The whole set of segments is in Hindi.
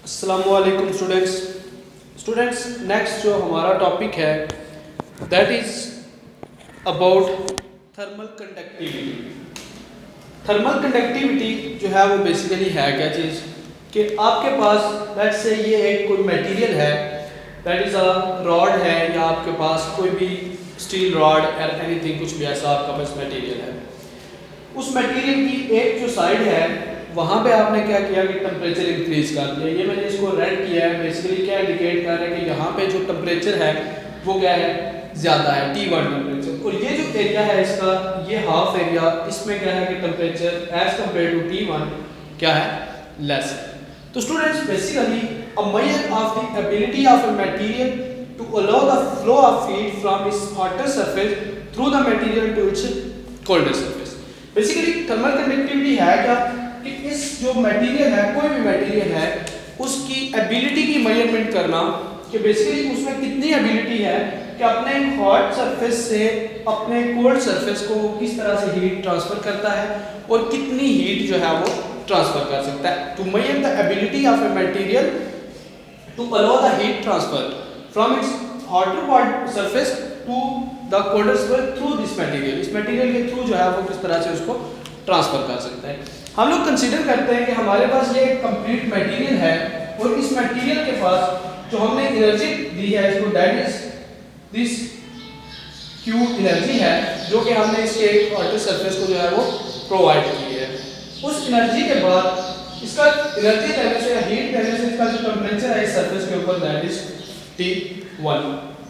अस्सलामुअलैकुम स्टूडेंट्स नेक्स्ट जो हमारा टॉपिक है that is about thermal conductivity. Thermal conductivity जो है वो बेसिकली है क्या चीज़ कि आपके पास लेट्स से ये एक कोई मटेरियल है दैट इज़ अ रॉड है या आपके पास कोई भी स्टील रॉड और एनीथिंग कुछ भी ऐसा आपका पास मटेरियल है। उस मटेरियल की एक जो साइड है वहाँ पे आपने क्या किया कि टेम्परेचर इंक्रीज कर दिया। ये मैंने इसको रेड किया है, बेसिकली क्या इंडिकेट कर रहा है कि यहाँ पे जो टेम्परेचर है वो क्या है, ज़्यादा है, T1 टेम्परेचर। और ये जो एरिया है इसका, ये हाफ एरिया, इसमें क्या है कि temperature as compare to T1 क्या है, लेस है। तो students basically a measure of the ability of a material to allow the flow of heat from its hotter surface through the material to its colder surface. Basically thermal conductivity है क्या कि इस जो मटेरियल है, कोई भी मटेरियल है, उसकी एबिलिटी की मेजरमेंट करना कि बेसिकली उसमें कितनी एबिलिटी है कि अपने हॉट सरफेस से अपने कोल्ड सरफेस को किस तरह से हीट ट्रांसफर करता है और कितनी हीट जो है वो ट्रांसफर कर सकता है। To measure the ability of a material to allow the heat transfer from its hotter surface to the colder surface through this material. इस मटेरियल के थ्रू जो है वो किस तरह से उसको ट्रांसफर कर सकता है। हम लोग कंसीडर करते हैं कि हमारे पास ये एक कंप्लीट मटेरियल है और इस मटेरियल के पास जो हमने एनर्जी दी है इसको that is this Q energy है जो कि हमने इसके एक हॉटर सरफेस को जो है वो प्रोवाइड की है। उस एनर्जी के बाद इसका एनर्जी देने से या हीट देने से इसका जो टेम्परेचर है इस सरफेस के ऊपर दैट इज T1।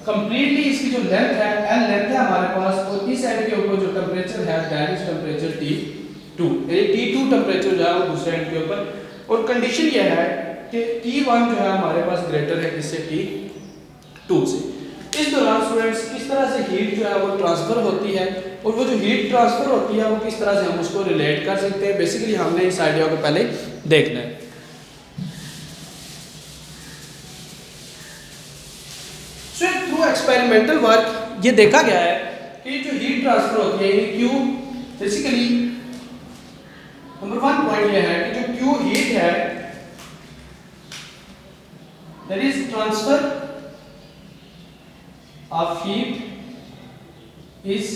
कंप्लीटली इसकी जो लेंथ है L लेंथ है हमारे पास और इस एंड के ऊपर जो टेम्परेचर है दैट इज टेम्परेचर T2, यानी T2 टेम्परेचर जो है वो दूसरे एंड के ऊपर। और कंडीशन ये है कि T1 जो है हमारे पास ग्रेटर है इससे T2 से। इस दौरान स्टूडेंट्स किस तरह से हीट जो है वो ट्रांसफर होती है और वो जो हीट ट्रांसफर होती है वो किस तरह से हम उसको रिलेट कर सकते हैं, बेसिकली हमने इस आइडिया को पहले देखना है। सो थ्रू एक्सपेरिमेंटल वर्क ये देखा गया है कि जो हीट ट्रांसफर होती है यानी Q, बेसिकली नंबर 1 पॉइंट ये है कि जो Q हीट है that is transfer of heat is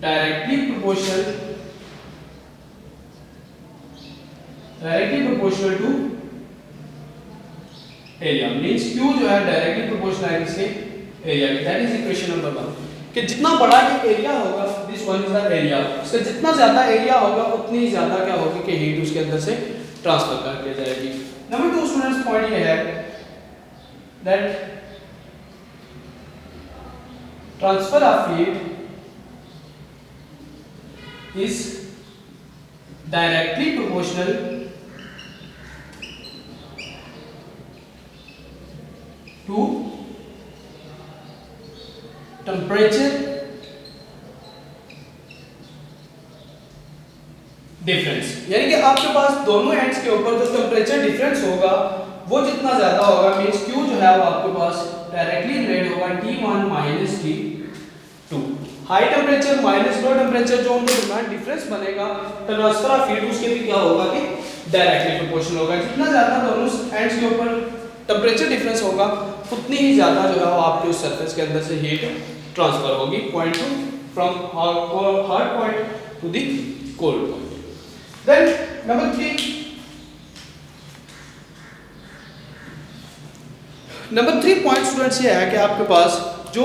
directly proportional to area. Means Q जो है डायरेक्टली प्रोपोर्शनल है इसके एरिया के। दैट इज इक्वेशन नंबर 1 कि जितना बड़ा ये एरिया होगा this one is the area, इसका जितना ज्यादा एरिया होगा उतनी ज्यादा क्या होगी कि हीट उसके अंदर से ट्रांसफर कर दी जाएगी। नंबर 2 स्टूडेंट्स पॉइंट ये है that transfer of heat is directly proportional to temperature difference. यानी कि आपके पास दोनों एंड्स के ऊपर जो टेम्परेचर डिफरेंस होगा वो जितना ज्यादा होगा मींस Q जो है वो आपके पास डायरेक्टली रिलेट होगा T1 minus T2। High temperature minus low temperature जो उनके दरमियान डिफरेंस बनेगा ट्रांसफर ऑफ हीट उसके भी क्या होगा कि डायरेक्टली प्रोपोर्शनल होगा। जितना ज्यादा दोनों एंड्स के ऊपर टेम्परेचर डिफरेंस होगा उतनी ही ज्यादा जो है वो आपके उस सरफेस के अंदर से हीट ट्रांसफर होगी point to from hot point to the cold point. Then number 3 point students ये है कि आपके पास जो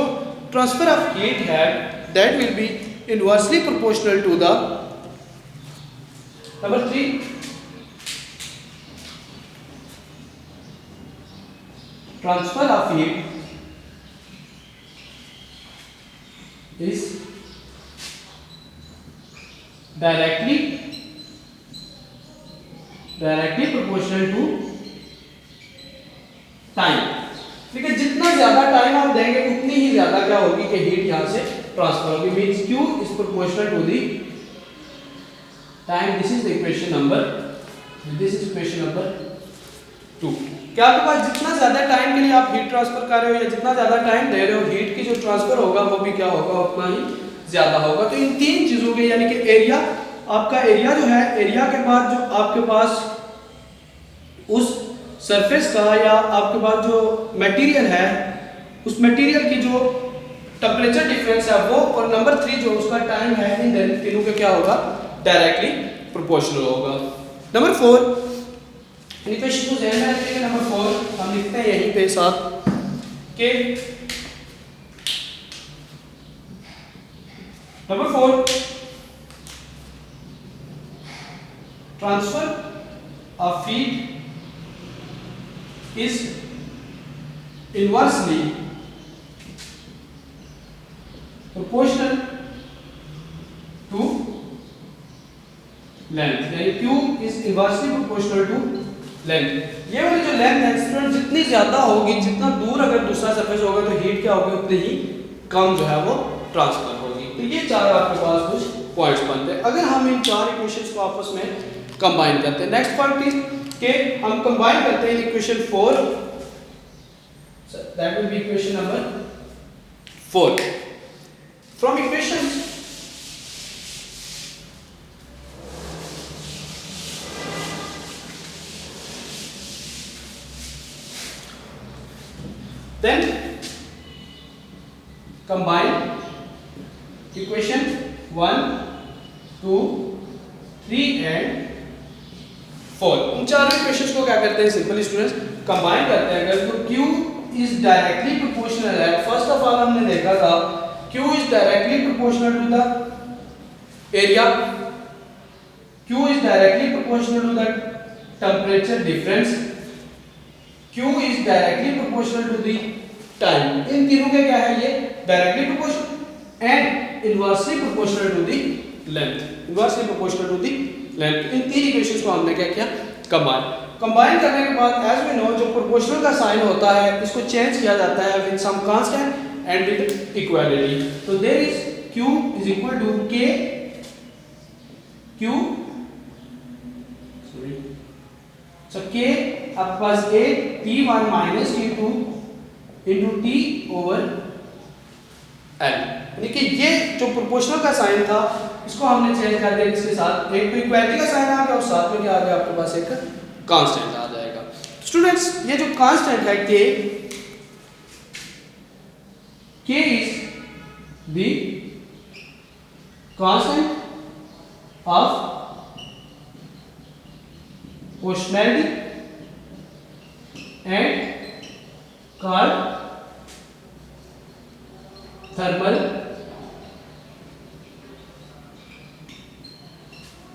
ट्रांसफर ऑफ हीट है that will be inversely proportional to the number 3 transfer of heat is directly proportional to time. ठीक है, जितना ज्यादा टाइम आप देंगे उतनी ही ज्यादा क्या होगी कि हीट यहां से ट्रांसफर होगी। Means Q is proportional to the time। This is equation number 2। क्या आपके पास जितना ज्यादा टाइम के लिए आप हीट ट्रांसफर कर रहे हो या जितना ज्यादा टाइम दे रहे हो हीट की जो ट्रांसफर होगा वो भी क्या होगा उतना ही ज्यादा होगा। तो इन तीन चीजों के यानी कि एरिया, आपका एरिया जो है, एरिया के बाद जो आपके पास उस सरफेस का या आपके पास जो मटेरियल है उस मटेरियल की जो टेम्परेचर डिफरेंस है वो, और नंबर 3 जो उसका टाइम है, इन तीनों का क्या होगा, डायरेक्टली प्रोपोर्शनल होगा। नंबर 4 इक्वेशन को ध्यान में रखिएगा। नंबर 4 हम लिखते हैं यहीं पे साथ के number 4 transfer of feed is inversely proportional to length, यानी Q is inversely proportional to length। ये वाली जो लेंथ है स्टूडेंट जितनी ज्यादा होगी, जितना दूर अगर दूसरा सरफेस होगा तो हीट क्या होगी उतनी ही कम जो है वो ट्रांसफर होगी। तो ये चार आपके पास कुछ पॉइंट्स बनते हैं। अगर हम इन चार इक्वेशंस को आपस में कंबाइन करते हैं, नेक्स्ट पार्ट इज के हम कंबाइन करते हैं equation 4, that will B equation number 4 from equation then combine equation 1 2 3 and 4। इन चारों इक्वेशंस को क्या करते हैं सिंपली स्टूडेंट्स कंबाइन करते हैं। अगर तो Q इज डायरेक्टली प्रोपोर्शनल है, फर्स्ट ऑफ ऑल हमने देखा था Q is directly proportional to the area, Q is directly proportional to the temperature difference, Q is directly proportional to the time. इन तीनों के क्या है, ये directly proportional and inversely proportional to the length, inversely proportional to the length. इन तीन इक्वेशंस को हमने क्या किया, कंबाइन करने के बाद एज वी नो जो प्रोपोर्शनल का साइन होता है इसको चेंज किया जाता है with some constant and with equality. तो there is Q is equal to K Q so K आपके पास A T1 minus T2 into T over L, यानी कि ये जो प्रोपोर्शनल का साइन था इसको हमने चेंज कर दिया इसके साथ, एक तो इक्वालिटी का साइन आ गया और साथ में क्या आ गया आपके पास एक कांस्टेंट आ जाएगा। स्टूडेंट्स ये जो कांस्टेंट है K is the constant of proportionality and called thermal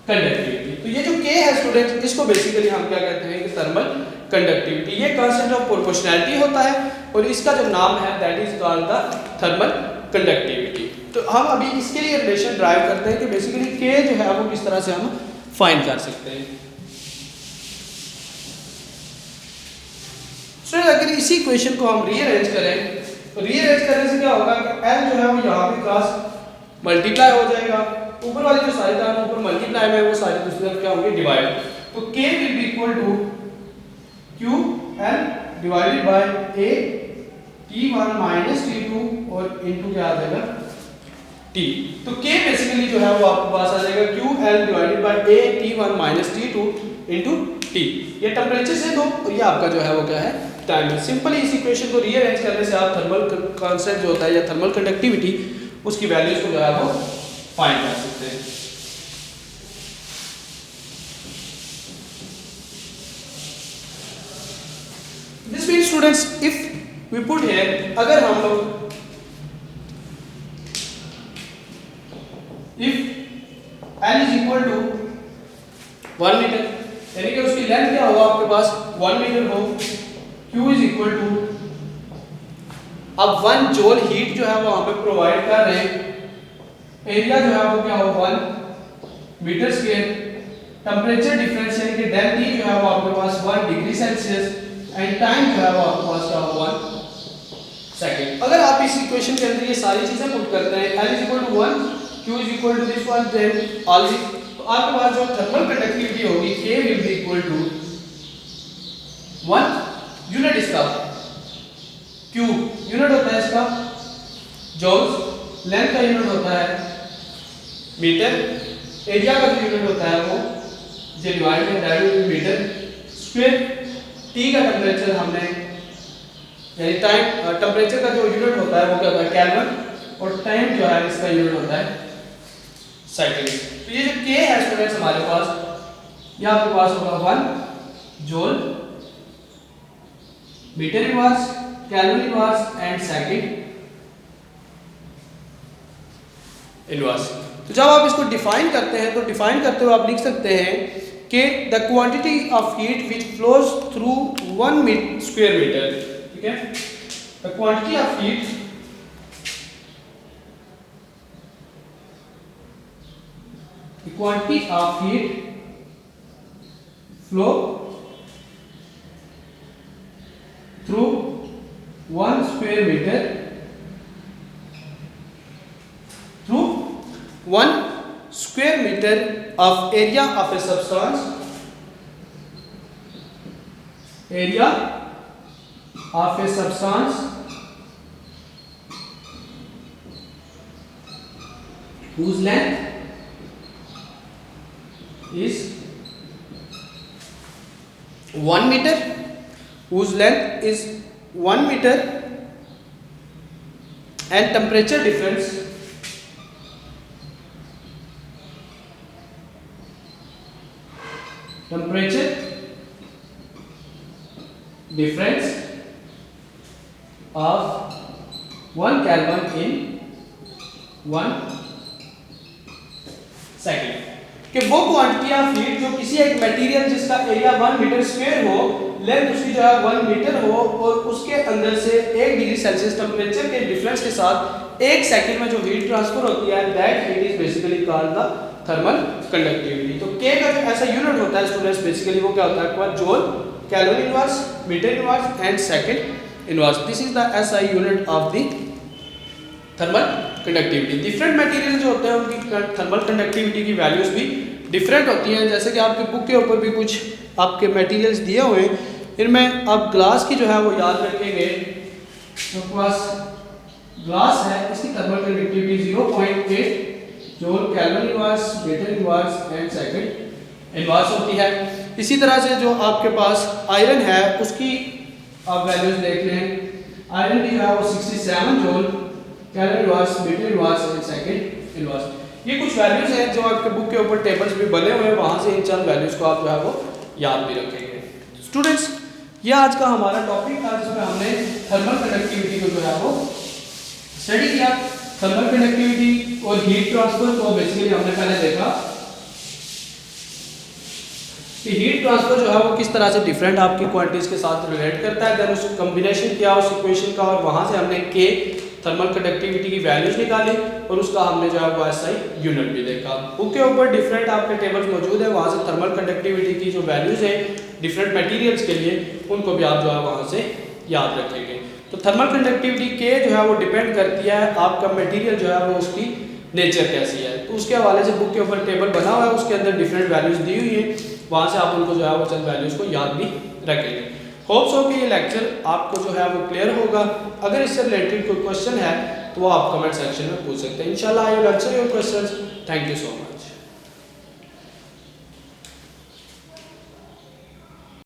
conductivity. तो ये जो K है स्टूडेंट इसको बेसिकली हम क्या कहते हैं कि थर्मल कंडक्टिविटी, ये कांस्टेंट ऑफ प्रोपोर्शनैलिटी होता है और इसका जो नाम है that is called the thermal conductivity. तो हम अभी इसके लिए रिलेशन ड्राइव करते हैं कि बेसिकली K जो है वो किस तरह से हम फाइंड कर सकते हैं। तो अगर इसी इक्वेशन को हम रीअरेंज करें तो रीअरेंज करने से क्या होगा कि L जो है वो यहाँ पे क्रॉस मल्टीप्लाई हो जाएगा, ऊपर वाली जो सारी टर्म ऊपर मल्टीप्लाई में वो सारी दूसरी तरफ क्या होंगे डिवाइड, तो K will be equal to Q L divided by A T1 minus T2 और इनटू क्या आ जाएगा T। तो K बेसिकली जो है वो आपके पास आ जाएगा Q L divided by A T1 minus T2 into T। ये टेम्परेचर से दो और ये आपका जो है वो क्या है टाइम है। सिंपली इस इक्वेशन को रीअरेंज करने से आप थर्मल कांस्टेंट जो होता है या थर्मल कंडक्टिविटी उसकी वैल्यूज को जो है वो फाइंड कर सकते हैं। This means students if we put here, अगर हम लोग if L is equal to 1 metre, यानी कि उसकी लेंथ क्या होगा आपके पास 1 मीटर हो, Q इज इक्वल टू, अब 1 जूल हीट जो है वो हमें प्रोवाइड कर रहे हैं, एरिया जो है वो क्या हो 1 मीटर स्क्वायर, टेम्परेचर डिफरेंस यानी कि डेल्टा T जो है वो आपके पास 1 डिग्री सेल्सियस एंड टाइम जो है वो आपके पास क्या हो 1 सेकंड। अगर आप इस इक्वेशन के अंदर ये सारी चीजें पुट करते हैं L is equal to 1 Q is equal to this one then all this, तो आपके पास जो थर्मल कंडक्टिविटी होगी K will be equal to 1 unit इसका Q यूनिट होता है इसका जूल्स, लेंथ का यूनिट होता है मीटर, एरिया का जो यूनिट होता है वो J divide by metre square T का टेम्परेचर हमने यानी टाइम टेम्परेचर का जो यूनिट होता है वो क्या होता है केल्विन, और टाइम जो है इसका यूनिट होता है सेकंड। तो ये जो के है स्टूडेंट्स हमारे पास, ये आपके पास होगा 1 joule metre inverse, kelvin inverse and second inverse. तो जब आप इसको डिफाइन करते हैं तो डिफाइन करते हुए आप लिख सकते हैं कि the quantity of heat which flows through 1 square metre, ठीक है, the quantity of heat flow through 1 square metre through 1 square meter of area of a substance, area of a substance whose length is 1 meter, whose length is 1 meter and temperature difference of 1 Kelvin in 1 second, कि वो क्वांटिटी ऑफ हीट जो किसी एक मटेरियल जिसका एरिया 1 मीटर स्क्वायर हो, लेंथ उसकी जो है 1 मीटर हो, और उसके अंदर से 1 डिग्री सेल्सियस टेम्परेचर के डिफरेंस के साथ 1 सेकंड में जो हीट ट्रांसफर होती है, that heat is basically called the thermal conductivity. तो के का जो ऐसा यूनिट होता है स्टूडेंट्स, बेसिकली वो क्या होता है आपका joule, kelvin inverse, metre inverse and second inverse. This is the SI unit of the thermal conductivity. Different material जो होते हैं उनकी थर्मल कंडक्टिविटी की वैल्यूज भी डिफरेंट होती हैं। जैसे कि आपके बुक के ऊपर भी कुछ आपके मटेरियल्स दिए हुए हैं, इनमें आप ग्लास की जो है वो याद रखेंगे। तो पास ग्लास है, इसकी thermal conductivity 0.8 joule, kelvin inverse, metre inverse and second inverse होती है। इसी तरह से जो आपके पास आयरन है उसकी आप वैल्यूज देख लें। आयरन की है वो 67 joule, kelvin inverse, metre inverse and second inverse. ये कुछ वैल्यूज हैं जो आपके बुक के ऊपर टेबल्स भी बने हुए हैं, वहां से इन चंद वैल्यूज को आप जो है वो याद भी रखेंगे। स्टूडेंट्स, ये आज का हमारा टॉपिक था जिसमें हमने थर्मल कंडक्टिविटी को जो है वो स्टडी किया। थर्मल कंडक्टिविटी और हीट ट्रांसफर को बेसिकली हमने पहले देखा कि हीट ट्रांसफर जो है वो किस तरह से डिफरेंट आपकी क्वांटिटीज के साथ रिलेट करता है। देन उसका कॉम्बिनेशन किया उस इक्वेशन का, और वहां से हमने के थर्मल कंडक्टिविटी की वैल्यूज निकाली, और उसका हमने जो है वो एसआई यूनिट भी देखा। बुक के ऊपर डिफरेंट आपके टेबल्स मौजूद है, वहां से थर्मल कंडक्टिविटी की जो वैल्यूज है डिफरेंट मटेरियल्स के लिए, उनको भी आप जो है वहां से याद रखेंगे। तो थर्मल कंडक्टिविटी के जो है वो डिपेंड करती है आपका मटेरियल जो है वो उसकी नेचर कैसी है। तो उसके हवाले से बुक के ऊपर टेबल बना हुआ है, उसके अंदर डिफरेंट वैल्यूज दी हुई है, वहां से आप उनको जो है वो चंद वैल्यूज को याद भी रखेंगे। होप्स हो कि ये लेक्चर आपको जो है वो क्लियर होगा। अगर इससे रिलेटेड कोई क्वेश्चन है तो वो आप कमेंट सेक्शन में पूछ सकते हैं। इंशाल्लाह I will answer your questions. Thank you so much.